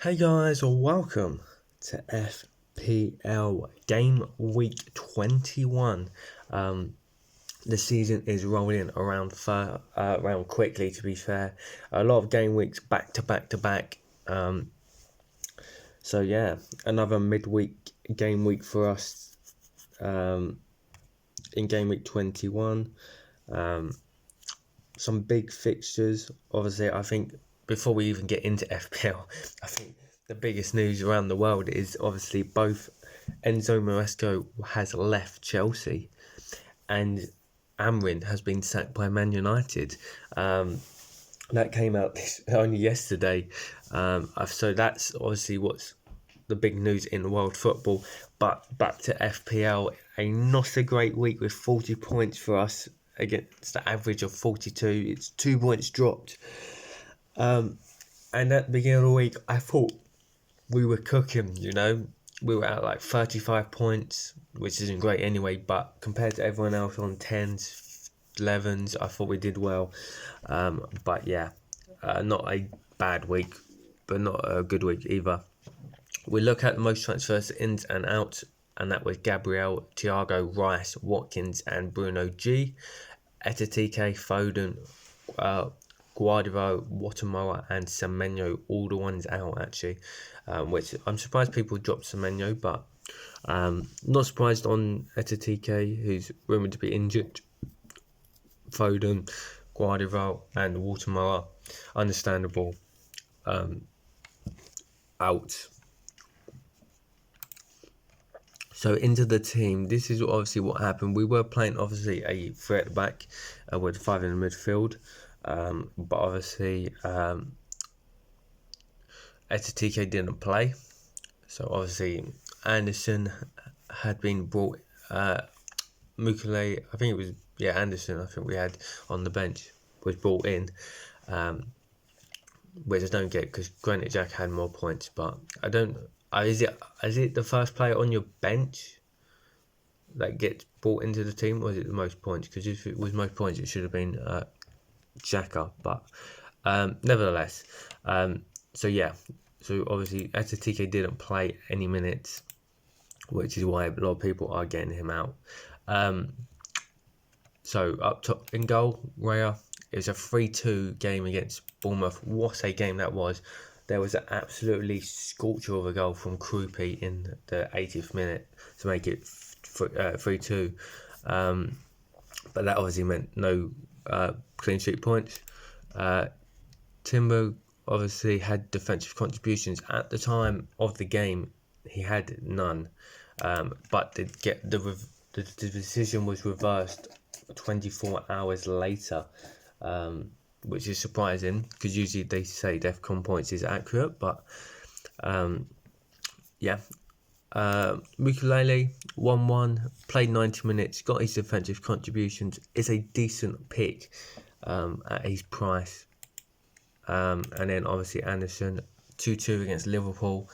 Hey guys, welcome to FPL Game Week 21. The season is rolling around quickly, to be fair. A lot of game weeks back to back to back. So yeah, another midweek game week for us in Game Week 21. Some big fixtures. Obviously, I think before we even get into FPL, I think the biggest news around the world is obviously both Enzo Maresco has left Chelsea and Amrin has been sacked by Man United. That came out only yesterday. So that's obviously what's the big news in world football. But back to FPL, a not a great week with 40 points for us against the average of 42. It's 2 points dropped. And at the beginning of the week, I thought we were cooking, We were at like 35 points, which isn't great anyway, but compared to everyone else on 10s, 11s, I thought we did well. But yeah, not a bad week, but not a good week either. We look at the most transfers ins and outs, and that was Gabriel, Thiago, Rice, Watkins, and Bruno G. Etatike, Foden, Guardiola, Watamoa, and Semenyo, all the ones out actually, which I'm surprised people dropped Semenyo, but not surprised on Etatike, who's rumoured to be injured. Foden, Guardiola, and Watamoa, understandable, out. So into the team, this is obviously what happened. We were playing obviously a three at the back with 5 in the midfield, but obviously Etatike didn't play. So obviously Anderson had been brought, Mukule, I think it was, Anderson, I think we had on the bench, was brought in, which I don't get because granted Jack had more points, but I don't. Is it the first player on your bench that gets brought into the team, or is it the most points? Because if it was most points, it should have been Xhaka. But nevertheless, so obviously Etatike didn't play any minutes, which is why a lot of people are getting him out. So up top in goal, Raya. It was a 3-2 game against Bournemouth. What a game that was. There was an absolutely scorcher of a goal from Krupi in the 80th minute to make it 3-2. But that obviously meant no clean sheet points. Timber obviously had defensive contributions. At the time of the game, he had none. But the decision was reversed 24 hours later, which is surprising because usually they say DEFCON points is accurate, but Mukulele 1-1, played 90 minutes, got his defensive contributions, is a decent pick at his price. And then obviously Anderson 2-2 against Liverpool.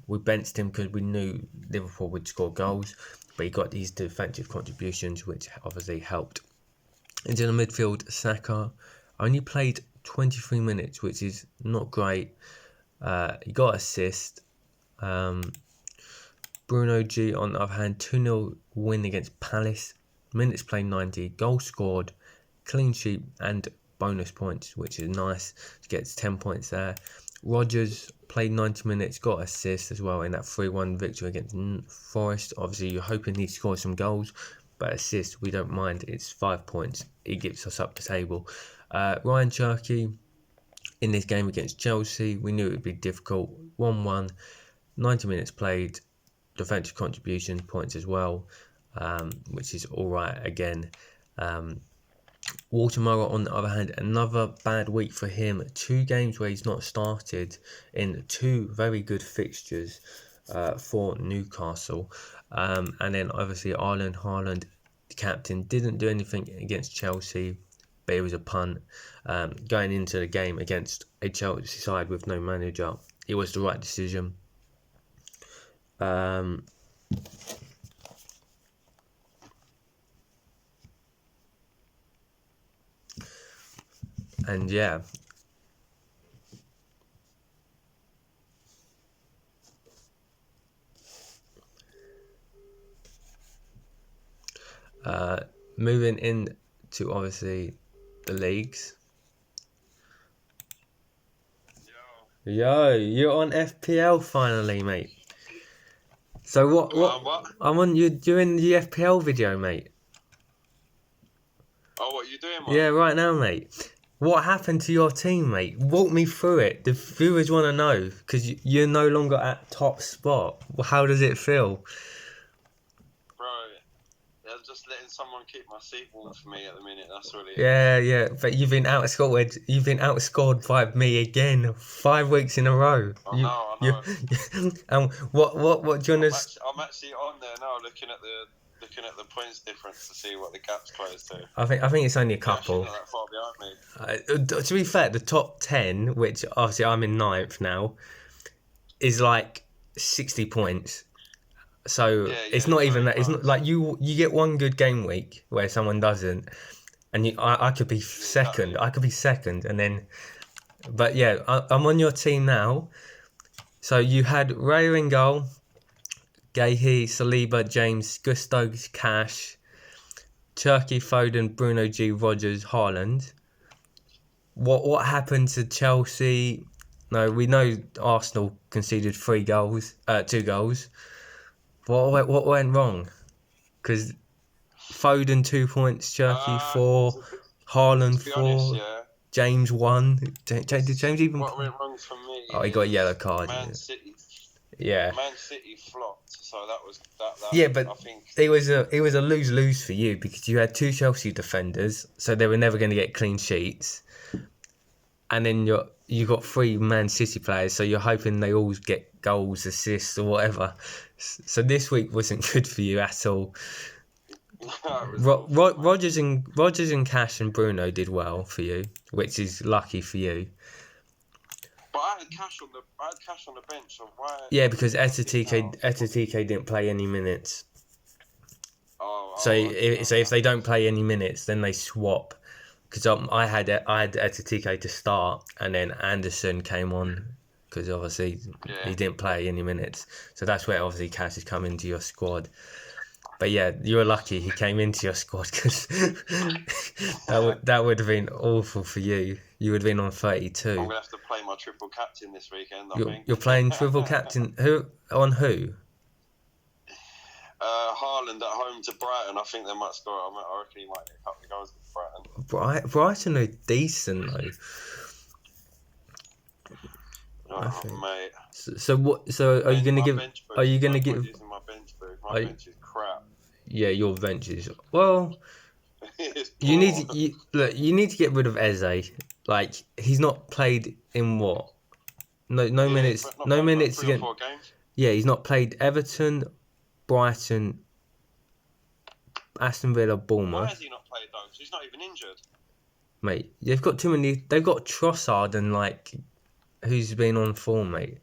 We benched him because we knew Liverpool would score goals, but he got these defensive contributions, which obviously helped. Into the midfield, Saka only played 23 minutes, which is not great. He got assist. Bruno G, on the other hand, 2-0 win against Palace. Minutes played 90, goal scored, clean sheet, and bonus points, which is nice. He gets 10 points there. Rodgers played 90 minutes, got assist as well in that 3-1 victory against Forest. Obviously, you're hoping he scores some goals, but assist, we don't mind. It's 5 points. He gets us up the table. Ryan Cherky, in this game against Chelsea, we knew it would be difficult. 1-1, 90 minutes played, defensive contribution points as well, which is all right again. Watermora, on the other hand, another bad week for him. 2 games where he's not started in 2 very good fixtures for Newcastle. And then obviously Haaland, the captain, didn't do anything against Chelsea, but it was a punt. Going into the game against a Chelsea side with no manager, it was the right decision. And yeah, Moving in to obviously the leagues. Yo, you're on FPL finally, mate. So what? I'm on you're in the FPL video, mate. Oh, what are you doing, man? Yeah, right now, mate. What happened to your team, mate? Walk me through it. The viewers want to know because you're no longer at top spot. How does it feel? Bro, they're just letting someone keep my seat warm for me at the minute. That's really it. Yeah. But you've been outscored. You've been outscored by me again 5 weeks in a row. I know. And what do you want to? I'm actually on there now, looking at the points difference to see what the gap's closed to. I think it's only a couple. Not that far behind me. To be fair, the top 10, which obviously I'm in 9th now, is like 60 points. So it's not even that. It's not like you get one good game week where someone doesn't, and I could be second. Exactly. I could be second, and then, but yeah, I'm on your team now. So you had Raya in goal, Gahey, Saliba, James, Gusto, Cash, Turkey, Foden, Bruno G, Rogers, Haaland. What happened to Chelsea? No, we know Arsenal conceded 2 goals. What went wrong? Because Foden 2 points, Turkey 4, Haaland 4, honest, James 1. Did James even? What went wrong for me? Oh, he got a yellow card. Man City. Yeah. Man City flopped, so that was that. Yeah, but I think it was a lose for you because you had 2 Chelsea defenders, so they were never going to get clean sheets, and then you got 3 Man City players, so you're hoping they all get goals, assists, or whatever. So this week wasn't good for you at all. Rogers and Cash and Bruno did well for you, which is lucky for you. But I had Cash on the bench, so why? Yeah, because Etatike didn't play any minutes. So if they don't play any minutes, then they swap. Because I had Etatike to start, and then Anderson came on because obviously he didn't play any minutes. So that's where obviously Cash has come into your squad. But yeah, you were lucky he came into your squad because that would have been awful for you. You would have been on 32. I'm going to have to play my triple captain this weekend, I think. You're playing triple captain? Who? Haaland at home to Brighton. I think they might score. I reckon he might get a couple of goals with Brighton. Brighton are decent though. Oh, mate. So what? So are you gonna give? Are you gonna give? My bench boost. My bench is crap. Yeah, your bench is well. You need to get rid of Eze. Like he's not played in what? No minutes. No minutes again. Yeah, he's not played Everton, Brighton, Aston Villa, Bournemouth. Why has he not played though? Because he's not even injured. Mate, they've got too many. They've got Trossard and like, who's been on form, mate.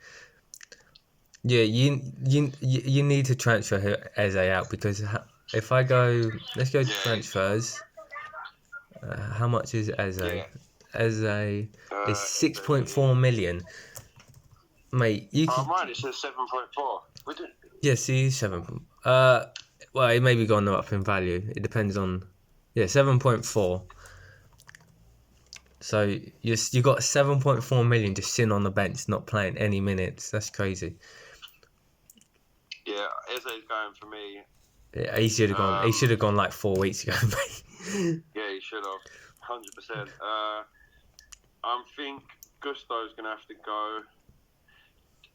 Yeah, you need to transfer Eze out because if I go, let's go to transfers. How much is Eze? Yeah. Eze is 6.4 million. Mate, you can... right, it says 7.4. Yeah, see, 7. Well, it may be gone up in value. It depends on... Yeah, 7.4. So you got 7.4 million just sitting on the bench, not playing any minutes. That's crazy. Yeah, Eze's going for me. Yeah, he should have gone. He should have gone like 4 weeks ago, mate. Yeah, he should have. 100%. I think Gusto's gonna have to go.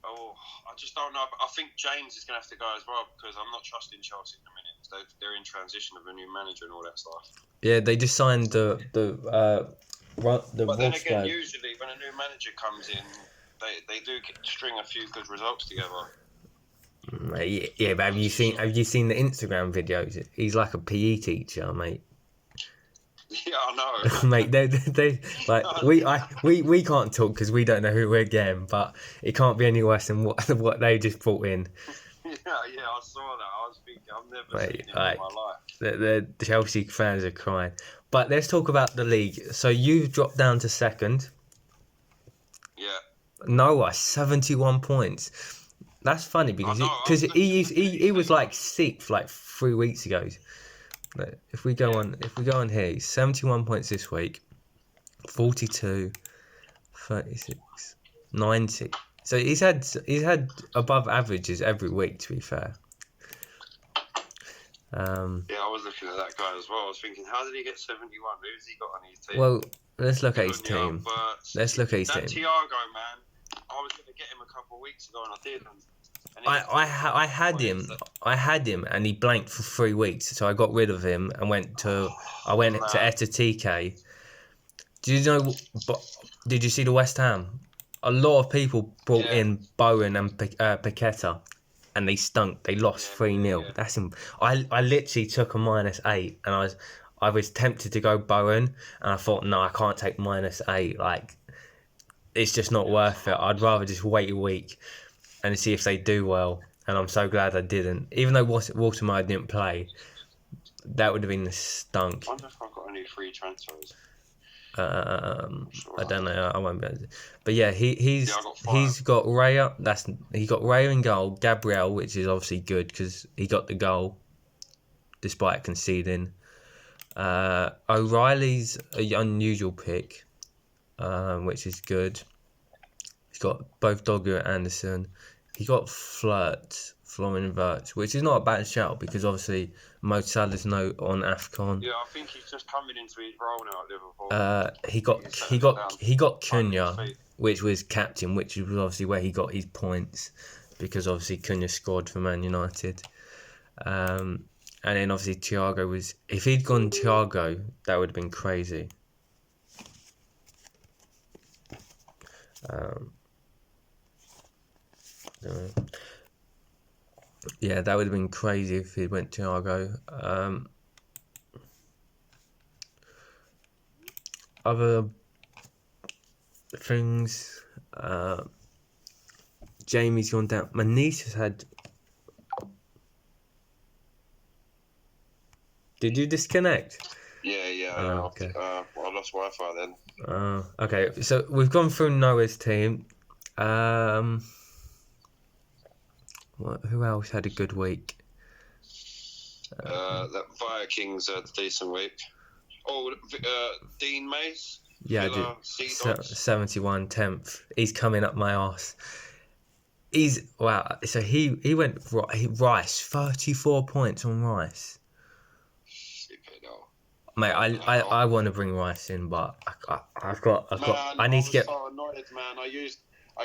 Oh, I just don't know. But I think James is gonna have to go as well because I'm not trusting Chelsea at the minute. They're in transition of a new manager and all that stuff. Yeah, they just signed the But then again, usually when a new manager comes in, they do string a few good results together. Yeah, but have you seen the Instagram videos? He's like a PE teacher, mate. Yeah, I know. Mate, they like we can't talk because we don't know who we're getting, but it can't be any worse than what they just brought in. Yeah, I saw that. I was thinking, I've never seen it in my life. The Chelsea fans are crying. But let's talk about the league. So you've dropped down to second. Yeah. Noah, 71 points. That's funny because he was like 6th like 3 weeks ago. If we go on here, he's 71 points this week, 42, 36, 90. So he's had above averages every week, to be fair. Yeah, I was looking at that guy as well. I was thinking, how did he get 71? Who's he got on his team? Well, let's look at his team. That Thiago, man, I was going to get him a couple of weeks ago, and I didn't. I had him, and he blanked for 3 weeks, so I got rid of him and went to Etotike. Did you see the West Ham? A lot of people brought in Bowen and Paqueta, and they stunk. They lost 3-0. That's him. I literally took a -8, and I was tempted to go Bowen, and I thought, no, I can't take -8. Like, it's just not worth it. I'd rather just wait a week and see if they do well. And I'm so glad I didn't. Even though Watermeyer didn't play, that would have been the stunk. I wonder if I've got any free transfers. I don't know. I won't be able to. But yeah, he's got Raya. He got Raya in goal. Gabriel, which is obviously good because he got the goal despite conceding. O'Reilly's an unusual pick, which is good. He's got both Dogger and Anderson. He got Florian Wirtz, which is not a bad shout because obviously Mo Salah's on AFCON. Yeah, I think he's just coming into his role now at Liverpool. He got Cunha, which was captain, which was obviously where he got his points because obviously Cunha scored for Man United. And then obviously Thiago was. If he'd gone Thiago, that would have been crazy. Yeah, that would have been crazy if he went Thiago. Other things, Jamie's gone down. My niece has had. Did you disconnect? Yeah. Oh, okay. I lost Wi-Fi then. Okay, so we've gone through Noah's team. Who else had a good week? That Vikings had a decent week. Oh, Dean Mace. Yeah, Villa, 71, 10th. He's coming up my arse. Wow. So he went Rice, 34 points on Rice. Mate, I want to bring Rice in, but I need to get. So annoyed, man. I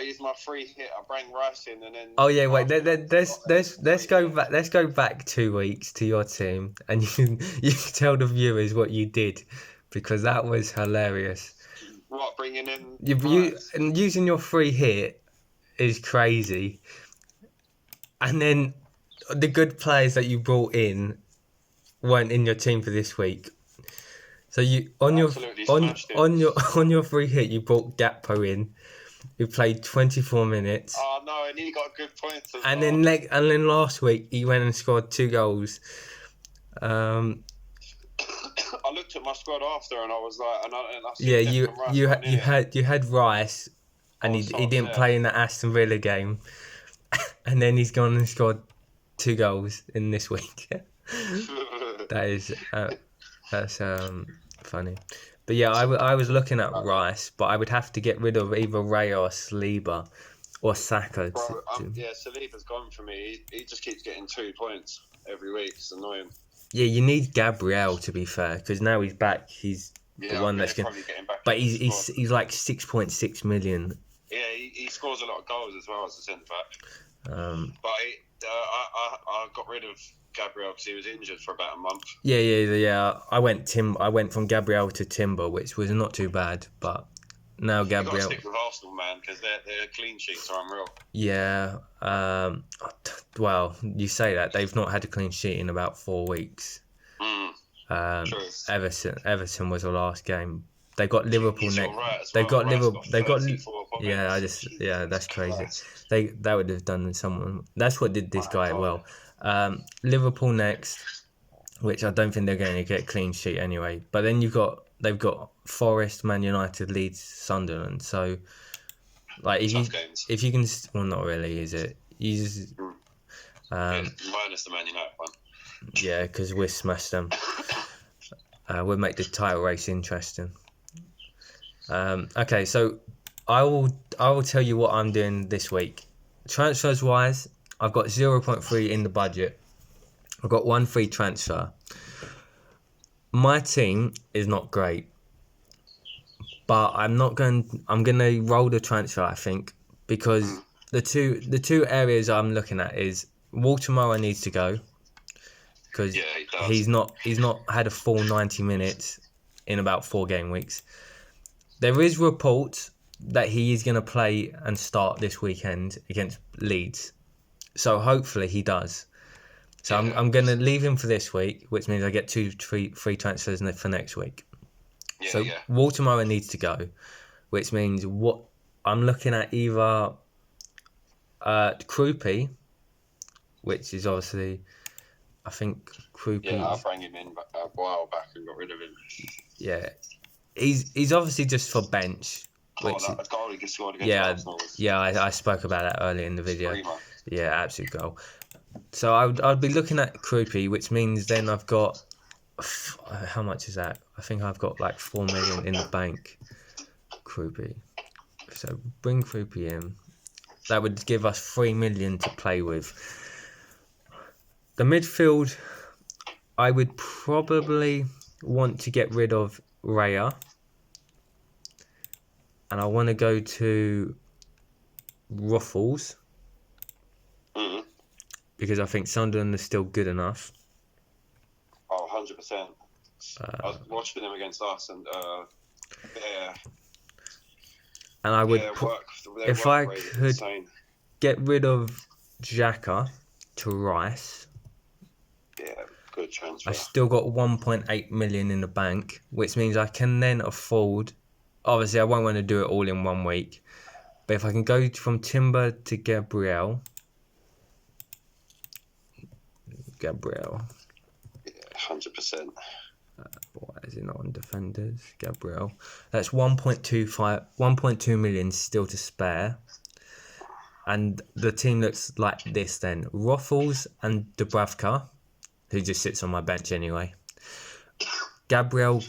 used my free hit. I bring Rice in, and then. Oh yeah, wait. Let's go back. Let's go back 2 weeks to your team, and you can tell the viewers what you did, because that was hilarious. What, bringing in? And using your free hit is crazy, and then the good players that you brought in weren't in your team for this week. So you on your free hit, you brought Gakpo in, who played 24 minutes. Oh no, and he got good points. Then last week he went and scored 2 goals. I looked at my squad after, and I was like, you had Rice, and he didn't play in the Aston Villa game, and then he's gone and scored 2 goals in this week. That's funny. But yeah, I was looking at Rice, but I would have to get rid of either Ray or Saliba or Saka. Saliba's gone for me. He just keeps getting 2 points every week. It's annoying. Yeah, you need Gabriel, to be fair, because now he's back. He's the one that's going. But he's like 6.6 million. Yeah, he scores a lot of goals as well as a centre back. But I got rid of Gabriel because he was injured for about a month. Yeah. I went from Gabriel to Timber, which was not too bad, but now Gabriel. You've got to stick with Arsenal, man, because their clean sheets are unreal. Yeah. Well, you say that they've not had a clean sheet in about 4 weeks. True. Everton was the last game. They got Liverpool next. They got Yeah, that's crazy. That would have done someone. That's what did this guy well. Liverpool next, which I don't think they're going to get a clean sheet anyway. But then they've got Forest, Man United, Leeds, Sunderland. So, like if you can, well, not really, is it? You just minus the Man United one. Yeah, because we'll smash them. We'll make the title race interesting. Okay, so I will tell you what I'm doing this week. Transfers wise, I've got 0.3 in the budget. I've got 1 free transfer. My team is not great, but I'm gonna roll the transfer, I think, because the two areas I'm looking at is Walter needs to go because he's not had a full 90 minutes in about 4 game weeks. There is reports that he is going to play and start this weekend against Leeds, so hopefully he does. So I'm going to leave him for this week, which means I get 2 free transfers for next week. Walter needs to go, which means what I'm looking at either Krupi, which is obviously, I think Krupi. Yeah, I bring him in a while back and got rid of him. Yeah, he's obviously just for bench. That goal he scored against Arsenal. I spoke about that earlier in the video. Yeah, absolute goal. So I'd be looking at Krupi, which means then I've got, how much is that? I think I've got like 4 million in the bank. Krupi. So bring Krupi in. That would give us 3 million to play with. The midfield, I would probably want to get rid of Raya. And I want to go to Ruffles. Because I think Sunderland is still good enough. Oh, 100%. I was watching them against us and and I would if I could get rid of Xhaka to Rice. Yeah, good transfer. I still got 1.8 million in the bank, which means I can then afford. Obviously, I won't want to do it all in 1 week, but if I can go from Timber to Gabriel. Yeah, 100%. Why is it not on defenders? Gabriel. That's 1.2 million still to spare. And the team looks like this then. Ruffles and Dubravka, who just sits on my bench anyway. Gabriel,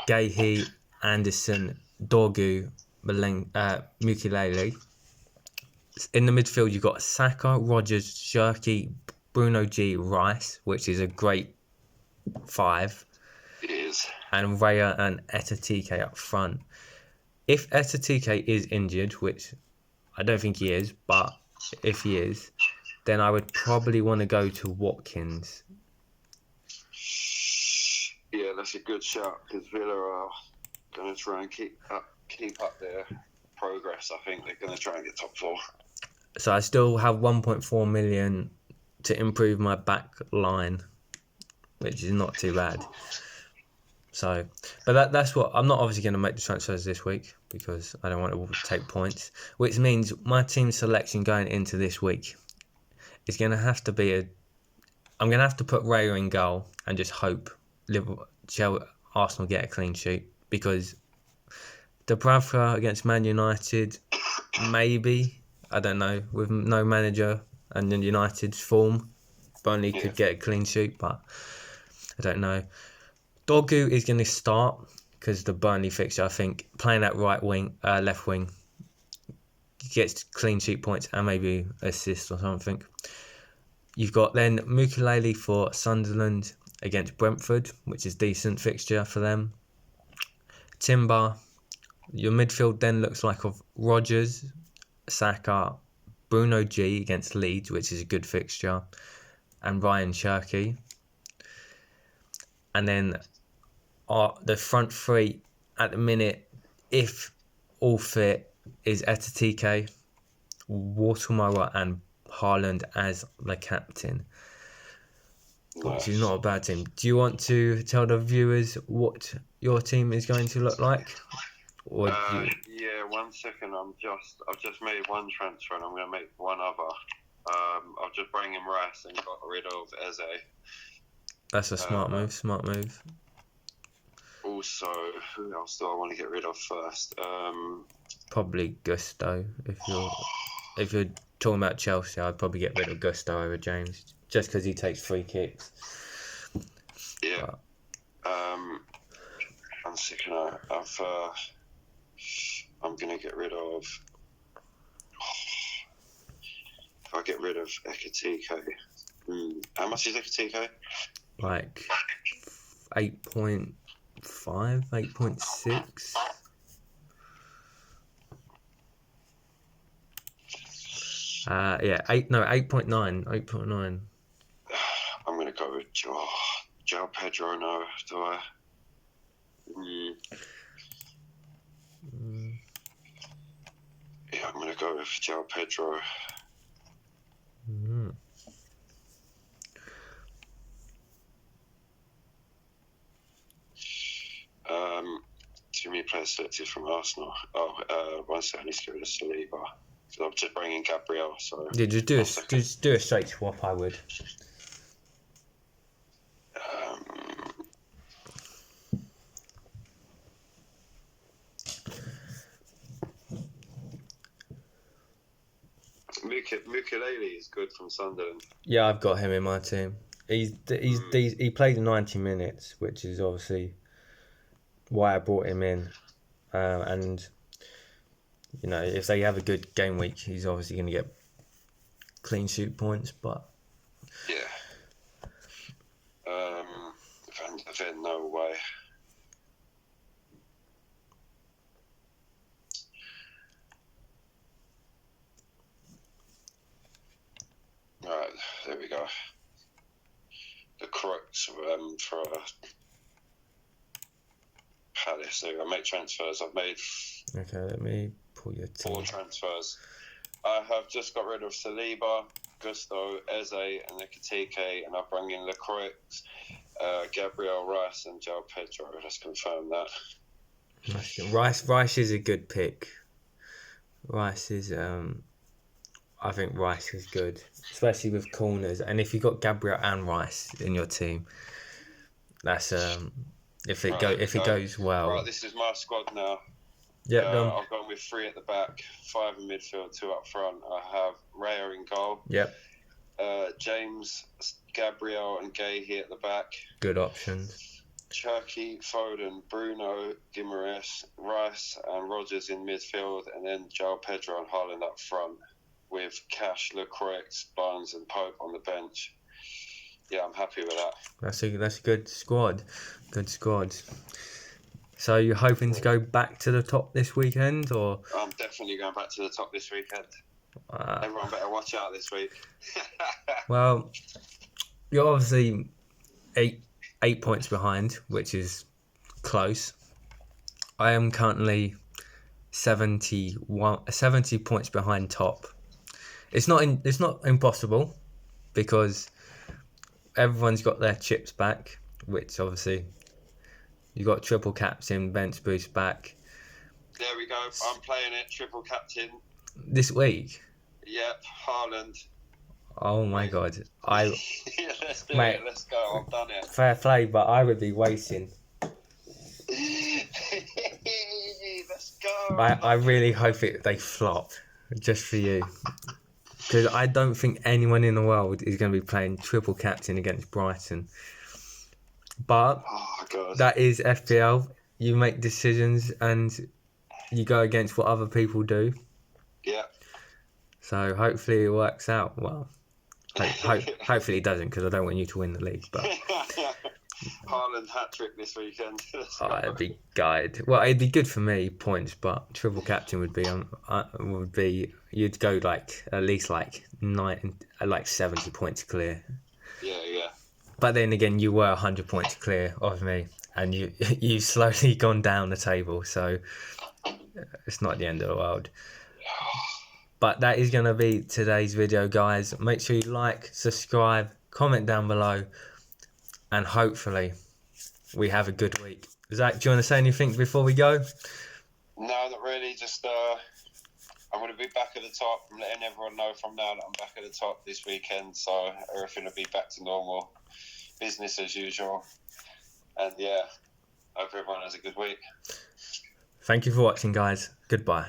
Gahey, Anderson, Dorgu, Mukiele. In the midfield, you've got Saka, Rogers, Shirky, Bruno G, Rice, which is a great 5. It is. And Raya and Etatike up front. If Etatike is injured, which I don't think he is, but if he is, then I would probably want to go to Watkins. Yeah, that's a good shout because Villa are going to try and keep up their progress. I think they're going to try and get top 4. So I still have 1.4 million to improve my back line, which is not too bad. So, but that's what I'm not obviously going to make the transfers this week because I don't want to take points, which means my team selection going into this week is going to have to be I'm going to have to put Raya in goal and just hope Arsenal get a clean sheet because Dubravka against Man United, maybe, I don't know, with no manager and then United's form, Burnley could get a clean sheet, but I don't know. Dorgu is going to start because the Burnley fixture, I think, playing at right wing, left wing, gets clean sheet points and maybe assist or something. You've got then Mukiele for Sunderland against Brentford, which is decent fixture for them. Timber, your midfield then looks like of Rogers, Saka, Bruno G against Leeds, which is a good fixture, and Ryan Shirky. And then the front 3 at the minute, if all fit, is Etatike, Watermara and Haaland as the captain. Which is not a bad team. Do you want to tell the viewers what your team is going to look like? Or yeah, 1 second. I've just made 1 transfer and I'm going to make 1 other. I'll just bring in Rice and got rid of Eze. That's a smart move. Also, who else do I want to get rid of first? Probably Gusto if you're talking about Chelsea, I'd probably get rid of Gusto over James just because he takes free kicks. Yeah. I'm sick of I'm going to get rid of... If I get rid of Ekatike... how much is Ekatike? Like 8.5, 8.6. Yeah, 8.9, 8.9. I'm going to go with João Pedro, no, do I? Yeah, I'm going to go with João Pedro. Too many players selected from Arsenal. One second, I need to get rid of Saliba. I'm just bringing Gabriel, so... Yeah, just do a straight swap, I would. Mukulele is good from Sunderland. Yeah, I've got him in my team. He played 90 minutes, which is obviously why I brought him in. And you know, if they have a good game week, he's obviously going to get clean sheet points. But yeah, Van de Ven, no way. Right, there we go. The crux for Palace. There we go. Make transfers. I've made. Okay, let me pull your team. 4 transfers. I have just got rid of Saliba, Gusto, Eze, and Ekatike, and I've brought in Lacroix, Gabriel, Rice, and João Pedro. Let's confirm that. Rice is a good pick. Rice is I think Rice is good, especially with corners. And if you've got Gabriel and Rice in your team, that's if it goes well. Right, this is my squad now. Yeah, I've gone with 3 at the back, 5 in midfield, 2 up front. I have Raya in goal. Yep. James, Gabriel, and Gay at the back. Good options. Cherky, Foden, Bruno, Guimaraes, Rice, and Rodgers in midfield, and then João Pedro and Haaland up front, with Cash, Lacroix, Barnes, and Pope on the bench. Yeah, I'm happy with that. That's a good squad. Good squad. So you're hoping to go back to the top this weekend, or? I'm definitely going back to the top this weekend. Everyone better watch out this week. Well, you're obviously eight points behind, which is close. I am currently 70 points behind top. It's not impossible, because everyone's got their chips back, which obviously you got triple captain, bench boost back. There we go. I'm playing it, triple captain. This week? Yep, Haaland. Oh my God. Yeah, let's do it. Let's go. I've done it. Fair play, but I would be waiting. Let's go. I really hope they flop, just for you. Because I don't think anyone in the world is going to be playing triple captain against Brighton. But that is FPL. You make decisions and you go against what other people do. Yeah. So hopefully it works out well. Hopefully it doesn't, because I don't want you to win the league. But Haaland hat-trick this weekend. It'd be guide. Well, it'd be good for me, points, but triple captain would be you'd go at least 70 points clear. Yeah. But then again, you were 100 points clear of me, and you've slowly gone down the table, so it's not the end of the world. But that is going to be today's video, guys. Make sure you like, subscribe, comment down below, and hopefully we have a good week. Zach, do you want to say anything before we go? No, not really. Just I'm going to be back at the top. I'm letting everyone know from now that I'm back at the top this weekend, so everything will be back to normal. Business as usual. And yeah, hope everyone has a good week. Thank you for watching, guys. Goodbye.